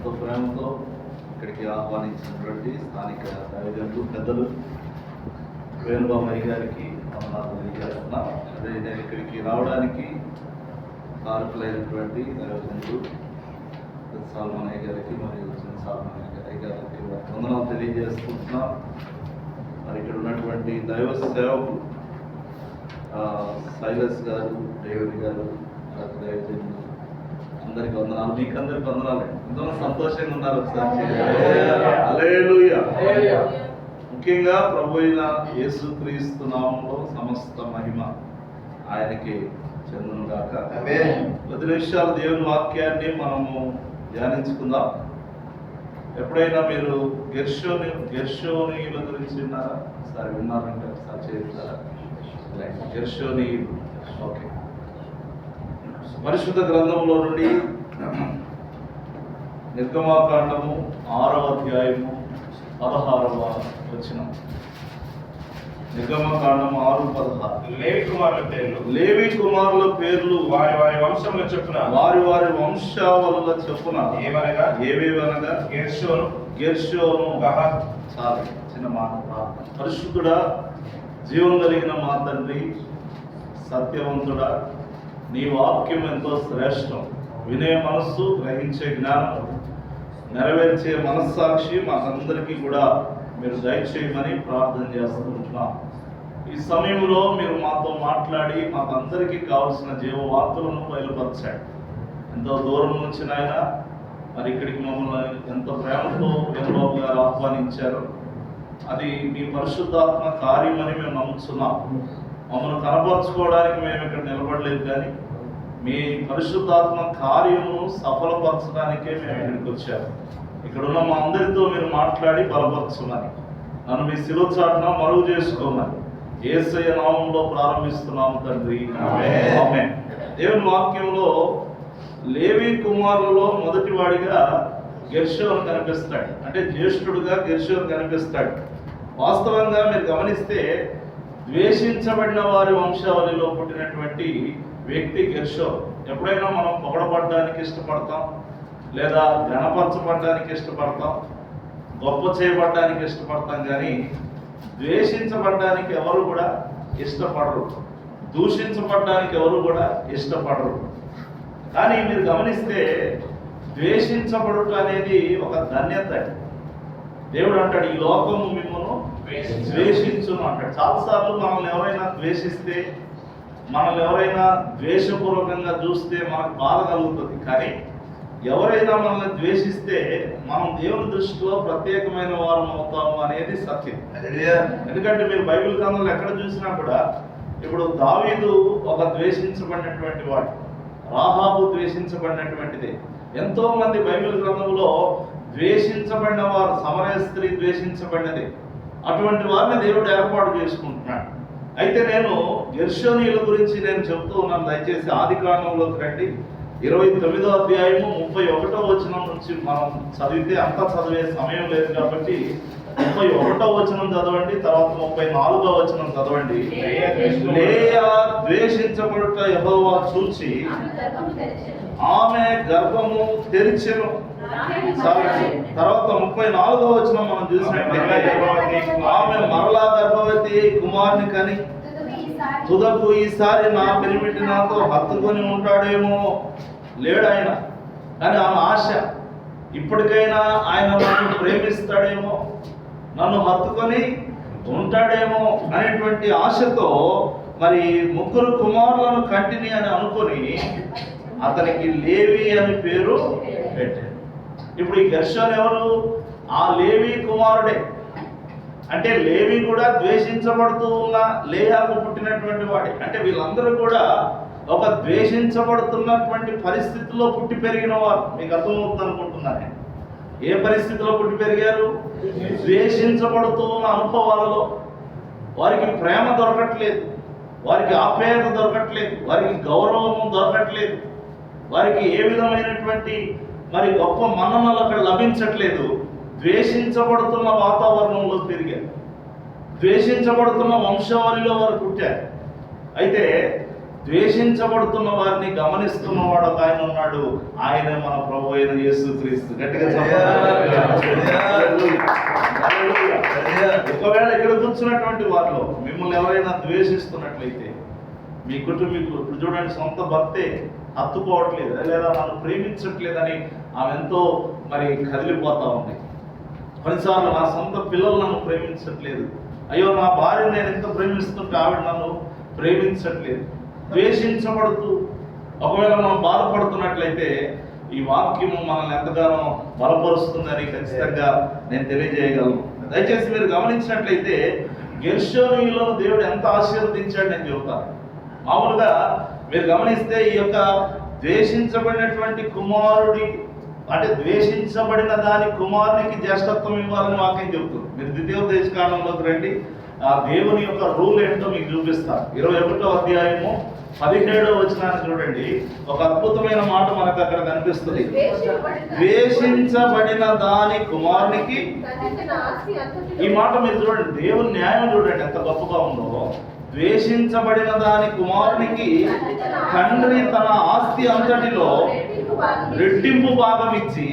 ఎంతో ప్రేమతో ఇక్కడికి ఆహ్వానించినటువంటి స్థానిక దైవజనులు పెద్దలు వేణుబాబయ్య గారికి వందనాలు తెలియజేస్తున్నాం. అదే నేను ఇక్కడికి రావడానికి కారకులైనటువంటి దైవజనులు సాల్మనయ్య గారికి మరియు సాల్మనయ్య గారికి వందనాలు తెలియజేస్తున్నాం. మరి ఇక్కడ ఉన్నటువంటి దైవ సేవకులు సైలస్ గారు, డేవిడ్ గారు, దైవజనులు అందరికి వందనాలు. మీకు అందరికి వందనాలు. ఎంతో సంతోషంగా ఉన్నారు. ఒకసారి హల్లెలూయా. ముఖ్యంగా ప్రభు అయిన యేసుక్రీస్తు నామములో సమస్త మహిమ ఆయనకి చెందును గాక. 10 నిమిషాలు దేవుని వాక్యాన్ని మనము ధ్యానించుకుందాం. ఎప్పుడైనా మీరు గెర్షోనీయుల గురించి విన్నారా? ఒకసారి విన్నారంటే ఒకసారి చేస్తారా? గెర్షోనీయులు. ఓకే, పరిశుద్ధ గ్రంథంలో నుండి నిర్గమాకాండము 6వ అధ్యాయము 16వ వచనం. నిర్గమకాండము 6:16. లేవి కుమారుల పేర్లు వారి వారి వంశముల వంశావళుల చొప్పున ఏవేవనగా గెర్షోను చాలా చిన్న మాట. పరిశుద్ధుడా, జీవం కలిగిన మా తండ్రి, సత్యవంతుడా, నీ వాక్యం ఎంతో శ్రేష్టం. వినే మనస్సు, గ్రహించే జ్ఞానం, నెరవేర్చే మనస్సాక్షి మాకందరికీ కూడా మీరు దయచేయమని ప్రార్థన చేస్తున్నాం. ఈ సమయంలో మీరు మాతో మాట్లాడి మాకందరికీ కావలసిన జీవవార్తలను బయలుపరచాడు. ఎంతో దూరం నుంచి నాయన మరి ఇక్కడికి మమ్మల్ని ఎంతో ప్రేమతో వేణుబాబు గారు ఆహ్వానించారు. అది మీ పరిశుద్ధాత్మ కార్యమని మేము నమ్ముతున్నాం. మమ్మల్ని కనపరచుకోవడానికి మేము ఇక్కడ నిలబడలేదు, కానీ మీ పరిశుద్ధాత్మ కార్యమును సఫలపరచడానికే మేము ఇక్కడికి వచ్చాము. ఇక్కడ ఉన్న మా అందరితో మీరు మాట్లాడి బలపరచుమని, నన్ను మీ శిలువ చాటున మరుగు చేసుకోమని యేసయ్య నామములో ప్రారంభిస్తున్నాము తండ్రి. ఆమేన్. దేవుని వాక్యంలో లేవి కుమారులలో మొదటి వాడిగా గెర్షోను కనిపిస్తాడు. అంటే జ్యేష్ఠుడుగా గెర్షోను కనిపిస్తాడు. వాస్తవంగా మీరు గమనిస్తే ద్వేషించబడిన వారి వంశావళిలో పుట్టినటువంటి వ్యక్తి గెర్షోను. ఎప్పుడైనా మనం పొగడబడడానికి ఇష్టపడతాం, లేదా ఘనపరచబడడానికి ఇష్టపడతాం, గొప్ప చేయబడడానికి ఇష్టపడతాం, కానీ ద్వేషించబడడానికి ఎవరు కూడా ఇష్టపడరు, దూషించబడడానికి ఎవరు కూడా ఇష్టపడరు. కానీ మీరు గమనిస్తే ద్వేషించబడుట అనేది ఒక ధన్యత. దేవుడు అంటాడు, ఈ లోకము మిమ్మల్ని ద్వేషించును అంటాడు. చాలాసార్లు మనల్ని ఎవరైనా ద్వేషిస్తే, మనల్ని ఎవరైనా ద్వేషపూర్వకంగా చూస్తే మనకు బాధ కలుగుతుంది. కానీ ఎవరైనా మనల్ని ద్వేషిస్తే మనం దేవుని దృష్టిలో ప్రత్యేకమైన వారం అవుతాము అనేది సత్యం. ఎందుకంటే మీరు బైబిల్ గ్రంథంలో ఎక్కడ చూసినా కూడా, ఇప్పుడు దావీదు ఒక ద్వేషించబడినటువంటి వాడు, రాహాబు ద్వేషించబడినటువంటిదే. ఎంతో మంది బైబిల్ గ్రంథంలో ద్వేషించబడిన వారు, సమరయ స్త్రీ ద్వేషించబడినది. అటువంటి వారిని దేవుడు ఏర్పాటు చేసుకుంటున్నాడు. అయితే నేను గెర్షోనీయుల గురించి నేను చెప్తూ ఉన్నాను. దయచేసి ఆదికాండంలోకి రండి. 29వ అధ్యాయము 31వ వచనం నుంచి మనం చదివితే అంతా చదివే సమయం లేదు కాబట్టి 31వ వచనం చదవండి, తర్వాత 34వ వచనం చదవండి. లేయా ద్వేషించబడుట యెహోవా చూచి ఆమె గర్భము తెరిచెను. తర్వాత 34వ వచనం మనం చూసినట్లయితే ఆమె మరలా గర్భవతి కుమారుని కని తుదకు ఈసారి నా పెనిమిటి నాతో హత్తుకొని ఉంటాడేమో, లేడు ఆయన. కానీ ఆమె ఆశ, ఇప్పటికైనా ఆయన నన్ను ప్రేమిస్తాడేమో, నన్ను హత్తుకొని ఉంటాడేమో అనేటువంటి ఆశతో మరి 3 కుమారులను కంటిని అని అనుకొని అతనికి లేవి అని పేరు పెట్టాడు. ఇప్పుడు ఈ గెర్షోను ఎవరు? ఆ లేవి కుమారుడే. అంటే లేవి కూడా ద్వేషించబడుతూ ఉన్న లేయాకు పుట్టినటువంటి వాడే. అంటే వీళ్ళందరూ కూడా ఒక ద్వేషించబడుతున్నటువంటి పరిస్థితిలో పుట్టి పెరిగిన వారు. మీకు అర్థమవుతుంది అనుకుంటున్నాను. ఏ పరిస్థితిలో పుట్టి పెరిగారు? ద్వేషించబడుతూ ఉన్న అనుభవాలలో. వారికి ప్రేమ దొరకట్లేదు, వారికి ఆప్యాయత దొరకట్లేదు, వారికి గౌరవము దొరకట్లేదు, వారికి ఏ విధమైనటువంటి మరి గొప్ప మన్ననలు అక్కడ లభించట్లేదు. ద్వేషించబడుతున్న వాతావరణంలో పెరిగారు, ద్వేషించబడుతున్న వంశావళిలో వారు పుట్టారు. అయితే ద్వేషించబడుతున్న వారిని గమనిస్తున్నవాడు ఒక ఆయన ఉన్నాడు. ఆయన మన ప్రభు అయిన యేసుక్రీస్తు. గట్టిగా ఒకవేళ ఇక్కడ కూర్చున్నటువంటి వారిలో మిమ్మల్ని ఎవరైనా ద్వేషిస్తున్నట్లయితే, మీ కుటుంబీకులు ఇప్పుడు చూడండి, సొంత భర్తే హత్తుకోవట్లేదు లేదా నన్ను ప్రేమించట్లేదని ఆమె ఎంతో మరి కదిలిపోతా ఉంది. కొన్నిసార్లు నా సొంత పిల్లలు నన్ను ప్రేమించట్లేదు, అయ్యో నా భార్య నేను ఎంత ప్రేమిస్తుంటే ఆవిడ నన్ను ప్రేమించట్లేదు, ద్వేషించబడుతూ ఒకవేళ మనం బాధపడుతున్నట్లయితే ఈ వాక్యం మనల్ని ఎంతగానో బలపరుస్తుందని ఖచ్చితంగా నేను తెలియజేయగలను. దయచేసి మీరు గమనించినట్లయితే గెర్షోనీయులను దేవుడు ఎంత ఆశీర్వదించాడు నేను చెబుతాను. మామూలుగా మీరు గమనిస్తే ఈ యొక్క ద్వేషించబడినటువంటి కుమారుడి అంటే ద్వేషించబడిన దాని కుమారునికి జ్యేష్ఠత్వం ఇవ్వాలని వాక్యం చెబుతుంది. మీరు ద్వితీయోపదేశకాండంలోకి రండి, ఆ దేవుని యొక్క రూల్ ఏంటో మీకు చూపిస్తాను. 21వ అధ్యాయము 17వ వచనాన్ని చూడండి. ఒక అద్భుతమైన మాట మనకు అక్కడ కనిపిస్తుంది. ద్వేషించబడిన దాని కుమారునికి, ఈ మాట మీరు చూడండి, దేవుని న్యాయం చూడండి ఎంత గొప్పగా ఉందో. ద్వేషించబడిన దాని కుమారునికి తండ్రి తన ఆస్తి అంతటిలో రెట్టింపు భాగం ఇచ్చి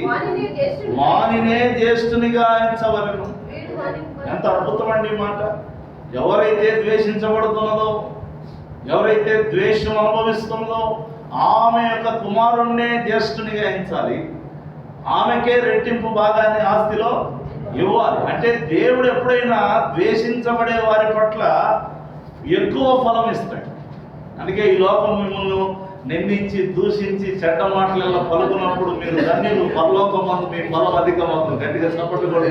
వానినే జ్యేష్ఠునిగా ఎంచవలెను. ఎంత అద్భుతమండి ఈ మాట. ఎవరైతే ద్వేషించబడుతున్నదో, ఎవరైతే ద్వేషం అనుభవిస్తుందో ఆమె యొక్క కుమారుణ్ణే జ్యేష్ఠునిగా ఎంచాలి, ఆమెకే రెట్టింపు భాగాన్ని ఆస్తిలో ఇవ్వాలి. అంటే దేవుడు ఎప్పుడైనా ద్వేషించబడే వారి పట్ల ఎక్కువ ఫలం ఇస్తాడు. అందుకే ఈ లోకం మిమ్మల్ని నిందించి దూషించి చెడ్డ మాటలలో పలుకున్నప్పుడు మీరు ధన్యులు, పరలోకమందు మీ బలం అధికమవుతుంది. గట్టిగా చప్పట్లు కూడా.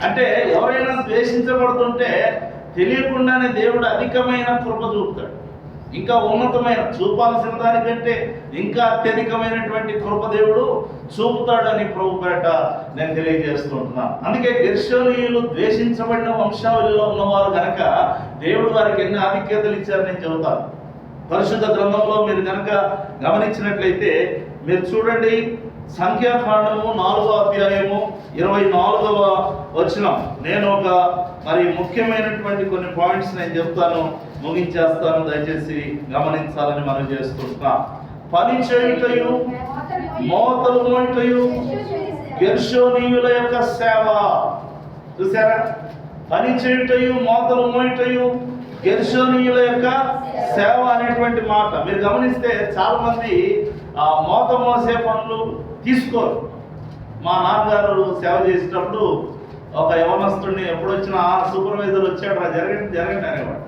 అంటే ఎవరైనా ద్వేషించబడుతుంటే తెలియకుండానే దేవుడు అధికమైన కృప చూపుతాడు. ఇంకా ఉన్నతమైన, చూపాల్సిన దానికంటే ఇంకా అత్యధికమైనటువంటి కృప దేవుడు చూపుతాడని ప్రభు పేట నేను తెలియజేస్తుంటున్నాను. అందుకే గెర్షోనీయులు ద్వేషించబడిన వంశావళిలో ఉన్నవారు కనుక దేవుడు వారికి ఎన్ని ఆధిక్యతలు ఇచ్చారని నేను చెబుతాను. పరిశుద్ధ గ్రంథంలో మీరు కనుక గమనించినట్లయితే మీరు చూడండి, సంఖ్యాకాండము 4వ అధ్యాయము 24వ వచనం. నేను ఒక మరి ముఖ్యమైనటువంటి కొన్ని పాయింట్స్ నేను చెప్తాను, ముగించేస్తాను, దయచేసి గమనించాలని మనం చేస్తుంటాం. పని చేయుటయు మోతలు మోయుటయు గెర్షోనీయుల యొక్క సేవ. చూసారా? పని చేయుటయు మోతలు మోయుటయు గెర్షోనీయుల యొక్క సేవ అనేటువంటి మాట మీరు గమనిస్తే చాలా మంది మోత మోసే పనులు తీసుకోరు. మా నాన్నగారు సేవ చేసేటప్పుడు ఒక యవనస్తుడిని ఎప్పుడు వచ్చినా సూపర్వైజర్ వచ్చాడు, జరగండి అనేవాడు.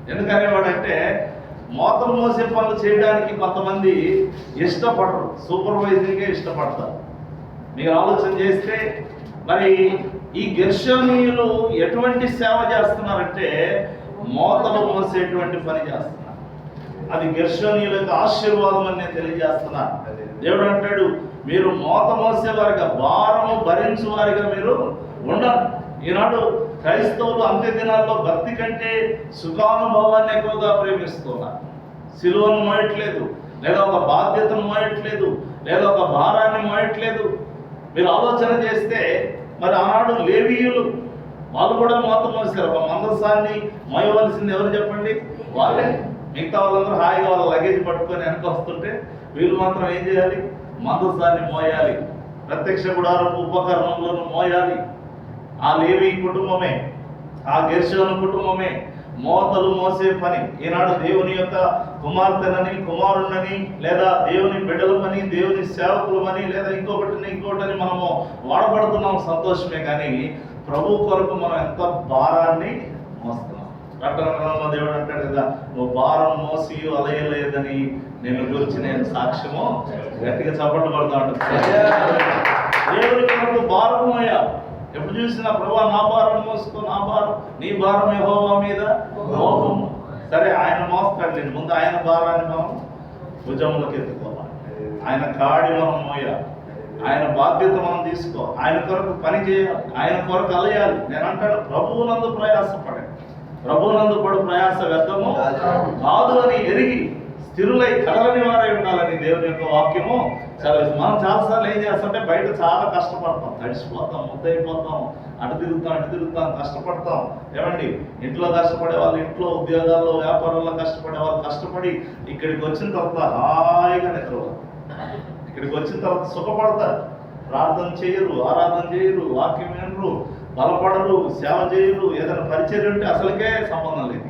ఎందుకు అనేవాడు అంటే మోతం మోసే పనులు చేయడానికి కొంతమంది ఇష్టపడరు, సూపర్వైజింగ్కే ఇష్టపడతారు. మీరు ఆలోచన చేస్తే మరి ఈ గెర్షోనీయులు ఎటువంటి సేవ చేస్తున్నారంటే మోతలు మోసేటువంటి పని చేస్తున్నారు. అది గెర్షోనీయుల యొక్క ఆశీర్వాదం అని నేను తెలియజేస్తున్నాను. దేవుడు అంటాడు, మీరు మోత మోసే వారిగా, భారము భరించు వారిగా మీరు ఉండాలి. ఈనాడు క్రైస్తవులు అంత్య దినాల్లో భక్తి కంటే సుఖానుభవాన్ని ఎక్కువగా ప్రేమిస్తున్నారు. సిలువను మోయట్లేదు, లేదా ఒక బాధ్యతను మోయట్లేదు, లేదా ఒక భారాన్ని మోయట్లేదు. మీరు ఆలోచన చేస్తే మరి ఆనాడు లేవీయులు వాళ్ళు కూడా మోత మోసారు. ఒక మందసాన్ని మోయవలసింది ఎవరు చెప్పండి? వాళ్ళే. మిగతా వాళ్ళందరూ హాయిగా వాళ్ళ లగేజ్ పట్టుకొని వెనక వస్తుంటే వీళ్ళు మాత్రం ఏం చేయాలి? మందసాన్ని మోయాలి, ప్రత్యక్ష గుడారపు ఉపకరణంలోనూ మోయాలి. ఆ లేవి కుటుంబమే, ఆ గెర్షోను కుటుంబమే మోతలు మోసే పని. ఈనాడు దేవుని యొక్క కుమార్తెనని, కుమారుణ్ణని, లేదా దేవుని బిడ్డలమని, దేవుని సేవకులమని, లేదా ఇంకోటని మనము వాడబడుతున్నాం, సంతోషమే. కానీ ప్రభు కొరకు మనం ఎంత భారాన్ని మోస్తున్నాం. ప్రకటనలో దేవుడు అంటాడు కదా, నువ్వు భారం మోసి అలయలేదని నేను గురించి నేను సాక్ష్యము. గట్టిగా చప్పట్లు పడుతూ ఉంటాను. దేవుని కొరకు భారం మోయాలి. ఎప్పుడు చూసినా ప్రభువా నా భారం మోసుకో, నా భారం, నీ భారం యెహోవా మీద మోపము. సరే, ఆయన మోస్తాడు. నేను ముందు ఆయన భారాన్ని మనం భుజములకు ఎత్తుకోవాలి, ఆయన కాడి మనం మోయాలి, ఆయన బాధ్యత మనం తీసుకో, ఆయన కొరకు పని చేయాలి, ఆయన కొరకు అలయాలి. నేను అంటాడు, ప్రభువునందు ప్రయాసపడండి, ప్రభువునందు పడు ప్రయాస వ్యర్థము కాదు అని ఎరిగి స్థిరులై కదలని వారై ఉండాలని దేవుని యొక్క వాక్యము చాలా. మనం చాలాసార్లు ఏం చేస్తామంటే బయట చాలా కష్టపడతాం, తడిసిపోతాం, ముద్దయిపోతాం, అటు తిరుగుతాం, కష్టపడతాం. ఏమండి, ఇంట్లో కష్టపడే వాళ్ళు ఇంట్లో, ఉద్యోగాల్లో, వ్యాపారంలో కష్టపడే వాళ్ళు కష్టపడి ఇక్కడికి వచ్చిన తర్వాత హాయిగా నిద్రపోతారు. ఇక్కడికి వచ్చిన తర్వాత సుఖపడతారు. ప్రార్థన చేయరు, ఆరాధన చేయరు, వాక్యం వినరు, బలపడరు, సేవ చేయరు. ఏదైనా పరిచర్య ఉంటే అసలుకే సంబంధం లేదు.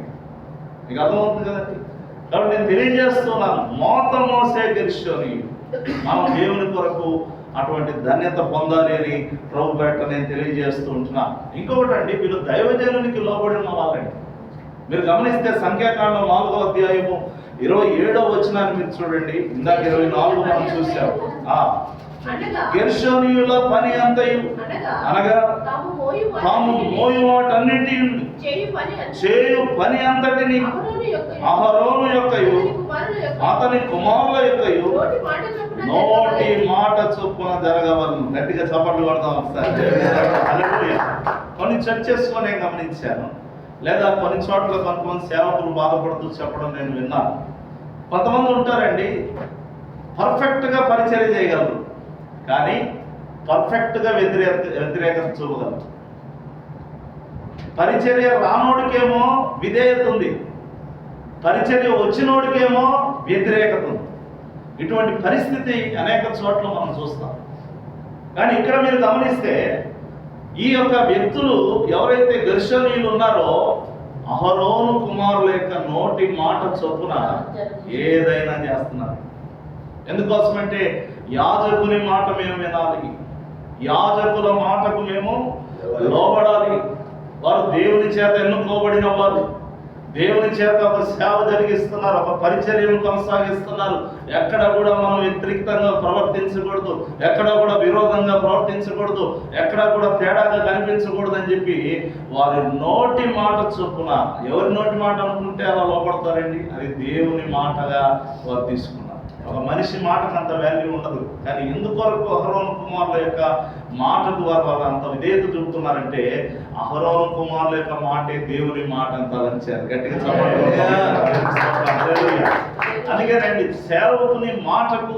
మీకు అర్థమవుతుంది కదండి. కాబట్టి నేను తెలియజేస్తున్నాను, మోత మోసే గెర్షోనీయులు. మనం దేవుని కొరకు అటువంటి ధన్యత పొందాలి అని ప్రభు బయట నేను తెలియజేస్తూ ఉంటున్నాను. ఇంకొకటి అండి, మీరు దైవజనునికి లోబడిన వాళ్ళండి. మీరు గమనిస్తే సంఖ్యాకాండం 4వ అధ్యాయము 27వ వచనాన్ని మీరు చూడండి. ఇందాక 24 మనం చూసాం. గెర్షోనీయుల పని అంతయు అనగా తాము మోయువాటన్నిటి చేయు పని అంతటిని అహరోను యొక్కయు అతని కుమారుల యొక్కయు నోటి మాట చొప్పున జరగవలను. గట్టిగా చప్పట్లు కొడతాం ఒకసారి. కొన్ని చర్చెస్ లో నేను గమనించాను, లేదా కొన్ని చోట్ల కొంతమంది సేవకులు బాధపడుతూ చెప్పడం నేను విన్నాను. కొంతమంది ఉంటారండి, పర్ఫెక్ట్గా పరిచర్య చేయగలరు, కానీ పర్ఫెక్ట్గా వ్యతిరేకత చూపగలరు. పరిచర్య రానోడికేమో విధేయత ఉంది, పరిచర్య వచ్చినోడికేమో వ్యతిరేకత ఉంది. ఇటువంటి పరిస్థితి అనేక చోట్ల మనం చూస్తాం. కానీ ఇక్కడ మీరు గమనిస్తే ఈ యొక్క వ్యక్తులు ఎవరైతే గెర్షోనీయులు ఉన్నారో అహరోను కుమారుల యొక్క నోటి మాట చొప్పున ఏదైనా చేస్తున్నారు. ఎందుకోసమంటే యాజకుని మాట మేము వినాలి, యాజకుల మాటకు మేము లోబడాలి. వారు దేవుని చేత ఎన్నుకోబడిన వారు, దేవుని చేత ఒక సేవ జరిగిస్తున్నారు, ఒక పరిచర్యను కొనసాగిస్తున్నారు. ఎక్కడ కూడా మనం వ్యతిరేకంగా ప్రవర్తించకూడదు, ఎక్కడ కూడా విరోధంగా ప్రవర్తించకూడదు, ఎక్కడ కూడా తేడాగా కనిపించకూడదు అని చెప్పి వారి నోటి మాట చొప్పున, ఎవరి నోటి మాట అనుకుంటే అలా లోపడతారండి, అది దేవుని మాటగా వారు తీసుకున్నారు. ఒక మనిషి మాటకు అంత వాల్యూ ఉండదు, కానీ ఎందుకొరకు అహరోను కుమారుల యొక్క మాటకు వారు అంత విధేయత చూపుతున్నారంటే అహరోను కుమారుల యొక్క మాటే దేవుని మాట అంత వంచారు. గట్టిగా చెప్పండి. అందుకేనండి, సేవకుని మాటకు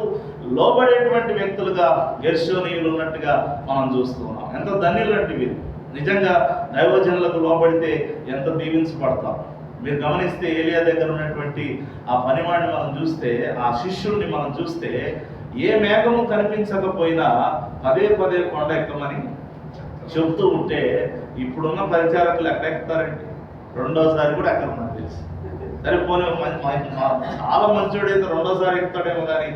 లోబడేటువంటి వ్యక్తులుగా గెర్షోనీయులు ఉన్నట్టుగా మనం చూస్తూ ఉన్నాం. ఎంత ధన్యులంటే వీరు. నిజంగా దైవజనులకు లోబడితే ఎంత దీవించబడతాం. మీరు గమనిస్తే ఏలియా దగ్గర ఉన్నటువంటి ఆ పనివాడిని మనం చూస్తే, ఆ శిష్యుడిని మనం చూస్తే, ఏ మేఘము కనిపించకపోయినా పదే పదే కొండ ఎక్కమని చెబుతూ ఉంటే ఇప్పుడున్న పరిచారకులు ఎక్కడ ఎక్కుతారండి? రెండోసారి కూడా ఎక్కడ నాకు తెలుసు. సరిపోనీ చాలా మంచోడైతే రెండోసారి ఎక్కుతాడేమో, కానీ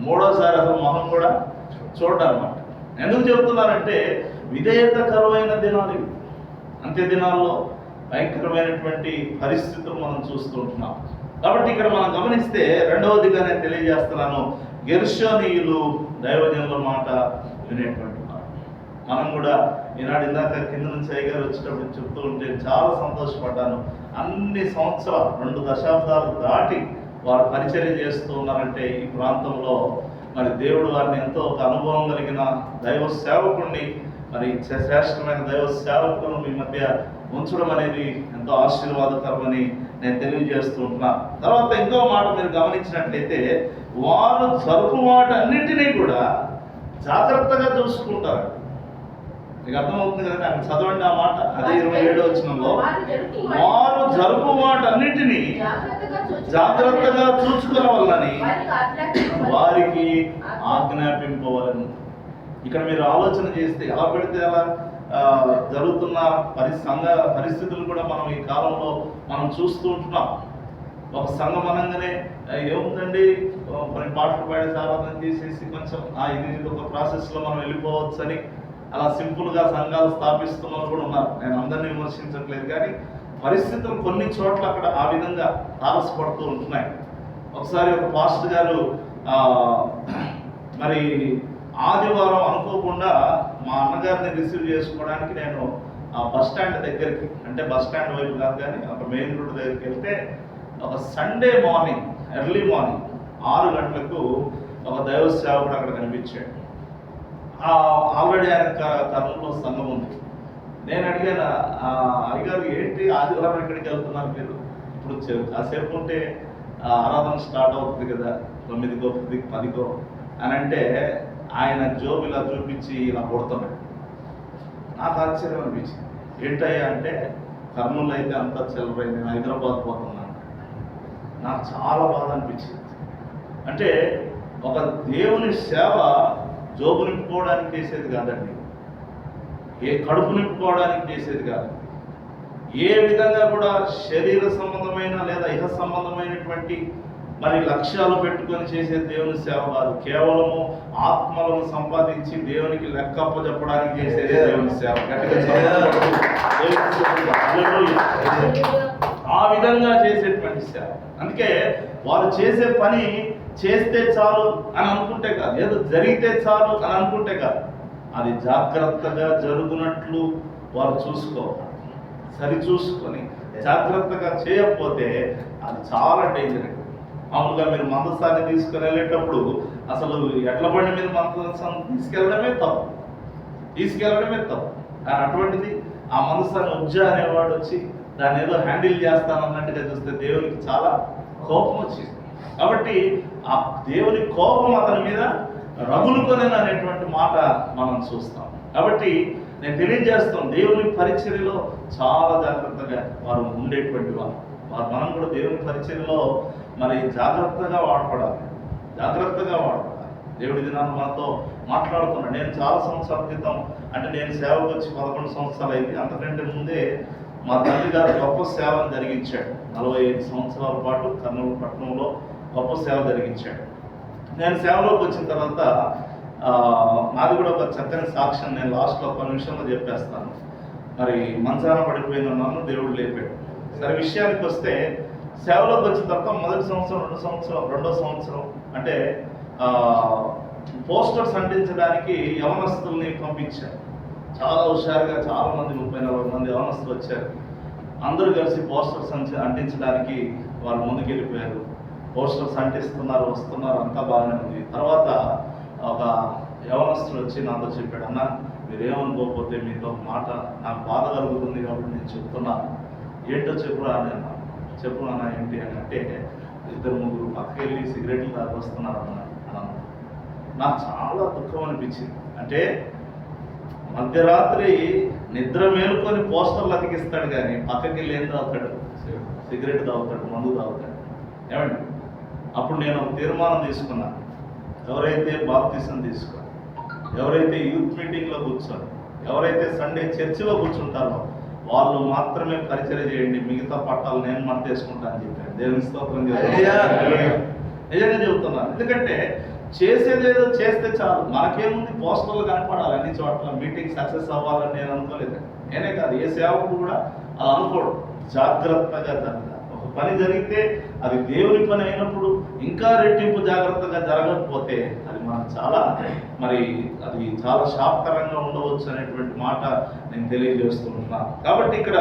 మూడోసారి అసలు మొహం కూడా చూడనమాట. ఎందుకు చెబుతున్నారంటే విధేయత కరువైన దినాలు ఇవి. అంత్య దినాల్లో భయంకరమైనటువంటి పరిస్థితులు మనం చూస్తూ ఉంటున్నాం. కాబట్టి ఇక్కడ మనం గమనిస్తే రెండవదిగా నేను తెలియజేస్తున్నాను, గెర్షోనీయులు దైవజనుల మాట వినేటువంటి వారు. మనం కూడా ఈనాడు ఇందాక కింద నుంచి అయ్యగారు వచ్చేటప్పుడు చెప్తూ ఉంటే చాలా సంతోషపడ్డాను. అన్ని సంవత్సరాలు 2 దశాబ్దాలు దాటి వారు పరిచర్య చేస్తూ ఉన్నారంటే ఈ ప్రాంతంలో మరి దేవుడు వారిని ఎంతో ఒక అనుభవం కలిగిన దైవ సేవకుడిని, మరి శ్రేష్టమైన దైవ సేవకులను మీ మధ్య ఉంచడం అనేది ఎంతో ఆశీర్వాదకరమని నేను తెలియజేస్తూ ఉంటున్నాను. తర్వాత ఇంకో మాట మీరు గమనించినట్లయితే, వారు జరుపు వాటన్నిటినీ కూడా జాగ్రత్తగా చూసుకుంటారు. మీకు అర్థమవుతుంది కదా, అక్కడ చదవండి ఆ మాట. అదే 27వ వచనంలో, వారు జరుపు వాటన్నిటినీ జాగ్రత్తగా చూసుకోవాలని వారికి ఆజ్ఞాపింపవాలని. ఇక్కడ మీరు ఆలోచన చేస్తే ఎలా పెడితే అలా జరుగుతున్న సంఘ పరిస్థితులు కూడా మనం ఈ కాలంలో మనం చూస్తూ ఉంటున్నాం. ఒక సంఘం అనగానే ఏముందండి, కొన్ని పాటలు పాడే ఆరాధన చేసేసి కొంచెం ఇది ఒక ప్రాసెస్లో మనం వెళ్ళిపోవచ్చు అని అలా సింపుల్గా సంఘాలు స్థాపిస్తున్న వాళ్ళు కూడా ఉన్నారు. నేను అందరినీ విమర్శించట్లేదు, కానీ పరిస్థితులు కొన్ని చోట్ల అక్కడ ఆ విధంగా తారసపడుతూ ఉంటున్నాయి. ఒకసారి ఒక పాస్టర్ గారు మరి ఆదివారం అనుకోకుండా మా అన్నగారిని రిసీవ్ చేసుకోవడానికి నేను ఆ బస్ స్టాండ్ దగ్గరికి, అంటే బస్ స్టాండ్ వైపు కాదు కానీ ఒక మెయిన్ రోడ్ దగ్గరికి వెళ్తే, ఒక సండే మార్నింగ్ ఎర్లీ మార్నింగ్ 6 గంటలకు ఒక దైవ సేవకుడు అక్కడ కనిపించాడు. ఆల్రెడీ ఆయన కర్నూలులో సంఘం ఉంది. నేను అడిగాను, అయ్యగారు ఏంటి ఆదివారం ఎక్కడికి వెళ్తున్నారు మీరు? ఇప్పుడు కాసేపు ఉంటే ఆరాధన స్టార్ట్ అవుతుంది కదా 9కో 10కో అని అంటే ఆయన జోబు ఇలా చూపించి ఇలా కొడుతున్నాడు. నాకు ఆశ్చర్యం అనిపించింది. ఏంటయ్యా అంటే కర్నూలు అయితే అంతా చెలరైంది, నేను హైదరాబాద్ పోతున్నాను. నాకు చాలా బాధ అనిపించింది. అంటే ఒక దేవుని సేవ జోబు నింపుకోవడానికి చేసేది కాదండి, కడుపు నింపుకోవడానికి చేసేది కాదు. ఏ విధంగా కూడా శరీర సంబంధమైన లేదా ఇహ సంబంధమైనటువంటి మరి లక్ష్యాలు పెట్టుకొని చేసే దేవుని సేవ కాదు. కేవలము ఆత్మలను సంపాదించి దేవునికి లెక్కప్ప చెప్పడానికి చేసేది దేవుని సేవ. ఆ విధంగా చేసేటువంటి సేవ. అందుకే వారు చేసే పని చేస్తే చాలు అని అనుకుంటే కాదు, ఏదో జరిగితే చాలు అని అనుకుంటే కాదు, అది జాగ్రత్తగా జరుగునట్లు వారు చూసుకోవాలి. సరి చూసుకొని జాగ్రత్తగా చేయకపోతే అది చాలా డేంజర్. మామూలుగా మీరు మందసాన్ని తీసుకుని వెళ్ళేటప్పుడు అసలు ఎడ్ల బండి మీద మందసాన్ని తీసుకెళ్ళడమే తప్పు. కానీ అటువంటిది ఆ మందసాన్ని ఉజ్జా అనేవాడు వచ్చి దాన్ని ఏదో హ్యాండిల్ చేస్తానన్నట్టుగా చూస్తే దేవునికి చాలా కోపం వచ్చింది. కాబట్టి ఆ దేవుని కోపం అతని మీద రగులుకొని అనేటువంటి మాట మనం చూస్తాం. కాబట్టి నేను తెలియజేస్తాను, దేవుని పరిచర్యలో చాలా జాగ్రత్తగా వారు ఉండేటువంటి వారు. మనం కూడా దేవుని పరిచర్యలో మరి జాగ్రత్తగా వాడపడాలి. దేవుడి దినాన్ని మనతో మాట్లాడుతున్నాడు. నేను చాలా సంవత్సరాల క్రితం, అంటే నేను సేవకు వచ్చి 11 సంవత్సరాలు అయింది. అంతకంటే ముందే మా తండ్రి గారు గొప్ప సేవను జరిగించాడు. 45 సంవత్సరాల పాటు కర్నూలు పట్టణంలో గొప్ప సేవ జరిగించాడు. నేను సేవలోకి వచ్చిన తర్వాత నాది కూడా ఒక చక్కని సాక్ష్యం నేను లాస్ట్లో 1 నిమిషంలో చెప్పేస్తాను. మరి మంచాన పడిపోయిన నన్ను దేవుడు లేపాడు. సరే, విషయానికి వస్తే సేవలోకి వచ్చిన తర్వాత మొదటి సంవత్సరం రెండో సంవత్సరం అంటే పోస్టర్స్ అంటించడానికి యవనస్తుల్ని పంపించారు. చాలా హుషారుగా చాలా మంది 30-40 మంది యవనస్తులు వచ్చారు. అందరూ కలిసి పోస్టర్స్ అంటించడానికి వాళ్ళు ముందుకెళ్ళిపోయారు. పోస్టర్స్ అంటిస్తున్నారు, వస్తున్నారు, అంతా బాగానే ఉంది. తర్వాత ఒక యవనస్తుడు వచ్చి నాతో చెప్పాడు, అన్న మీరేమనుకోకపోతే మీతో మాట నాకు బాధ కలుగుతుంది కాబట్టి నేను చెప్తున్నాను, ఏంటో చెప్పురా అని అన్నా. చెప్పు అన్న ఏంటి అని అంటే 2-3 పక్కకెళ్ళి సిగరెట్లు తాగి వస్తున్నారు అన్న. నాకు చాలా దుఃఖం అనిపించింది. అంటే మధ్యరాత్రి నిద్ర మేలుకొని పోస్టర్లు అతికిస్తాడు కానీ పక్కకెళ్ళి ఏం తాగుతాడు? సిగరెట్ తాగుతాడు, మందు తాగుతాడు. ఏమండి, అప్పుడు నేను ఒక తీర్మానం తీసుకున్నాను. ఎవరైతే బాప్తిసం తీసుకొని, ఎవరైతే యూత్ మీటింగ్లో కూర్చొని, ఎవరైతే సండే చర్చిలో కూర్చుంటారో వాళ్ళు మాత్రమే పరిచయం చేయండి, మిగతా పట్టాలు నేను మడతేసుకుంటాను అని చెప్పాను. దేవుని స్తోత్రం నిజంగా చెబుతున్నాను. ఎందుకంటే చేసేదేదో చేస్తే చాలు, మనకేముంది పోస్టర్లు కనపడాలి అన్ని చోట్ల, మీటింగ్ సక్సెస్ అవ్వాలని నేను అనుకోలేదు. నేనే కాదు, ఏ సేవకుడు కూడా అలా అనుకోడు. జాగ్రత్తగా జరగాలి. ఒక పని జరిగితే అది దేవుని పని అయినప్పుడు ఇంకా రెట్టింపు జాగ్రత్తగా జరగకపోతే అది మనకు చాలా అది చాలా శాపకరంగా ఉండవచ్చు అనేటువంటి మాట నేను తెలియజేస్తూ ఉంటున్నాను. కాబట్టి ఇక్కడ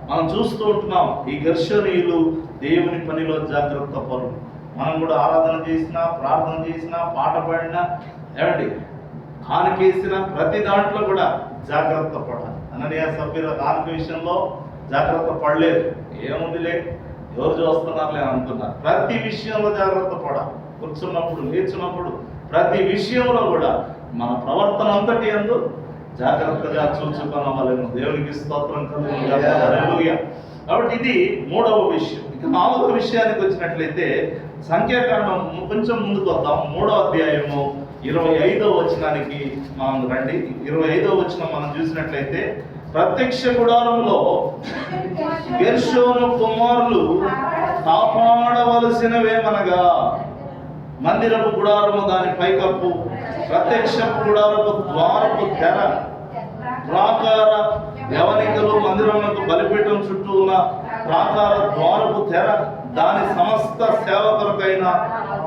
మనం చూస్తూ ఉంటున్నాం, ఈ గెర్షోనీయులు దేవుని పనిలో జాగ్రత్త పరులు. మనం కూడా ఆరాధన చేసినా, ప్రార్థన చేసినా, పాట పాడినా, ఏమండి కానుకేసిన ప్రతి దాంట్లో కూడా జాగ్రత్త పడాలి. అననీయ సభ్యుల కానుక విషయంలో జాగ్రత్త పడలేదు. ఏముందిలే, ఎవరు చూస్తున్నారులే అనుకున్నారు. ప్రతి విషయంలో జాగ్రత్త పడాలి. కూర్చున్నప్పుడు, లేచినప్పుడు, ప్రతి విషయంలో కూడా మన ప్రవర్తన అంతటి యందు జాగ్రత్తగా చూచుకోవాలని దేవునికి స్తోత్రం కలుగును. కాబట్టి ఇది 3వ విషయం. ఇక 4వ విషయానికి వచ్చినట్లయితే సంఖ్యాకాండం కొంచెం ముందుకు వద్దాం. 3వ అధ్యాయము 25వ వచనానికి మనం రండి. 25వ వచనం మనం చూసినట్లయితే, ప్రత్యక్ష గుడారంలో గెర్షోను కుమారులు కాపాడవలసినవేమనగా మందిరపు గుడారము, దాని పైకప్పు, ప్రత్యక్ష గుడారపు ద్వారపు తెర, ప్రాకార యవనికలు, మందిరములకు బలిపీఠం చుట్టూ ఉన్న ప్రాకార ద్వారపు తెర, దాని సమస్త సేవకులకైన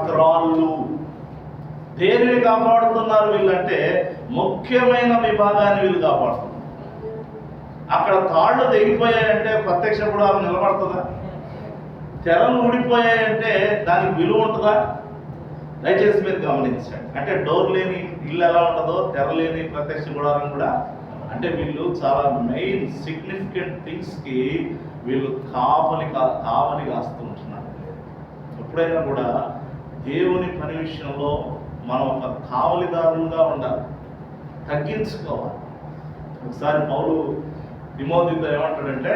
త్రాళ్ళు. దేనిని కాపాడుతున్నారు వీళ్ళంటే ముఖ్యమైన విభాగాన్ని వీళ్ళు కాపాడుతున్నారు. అక్కడ తాళ్ళు తెగిపోయాయంటే ప్రత్యక్ష గుడారం నిలబడుతుందా? తెరలు ఊడిపోయాయంటే దానికి విలువ ఉంటుందా? దయచేసి మీరు గమనించండి. అంటే డోర్ లేని ఇల్లు ఎలా ఉంటుందో తెర లేని ప్రత్యక్ష గుడారం కూడా, అంటే వీళ్ళు చాలా మెయిన్ సిగ్నిఫికెంట్ థింగ్స్కి వీళ్ళు కావలి కాస్తూ ఉంటున్నారు. ఒక ఎప్పుడైనా కూడా దేవుని పని విషయంలో మనం ఒక కావలిదారులుగా ఉండాలి, తగ్గించుకోవాలి. ఒకసారి పౌలు తిమోతితో ఏమంటాడంటే,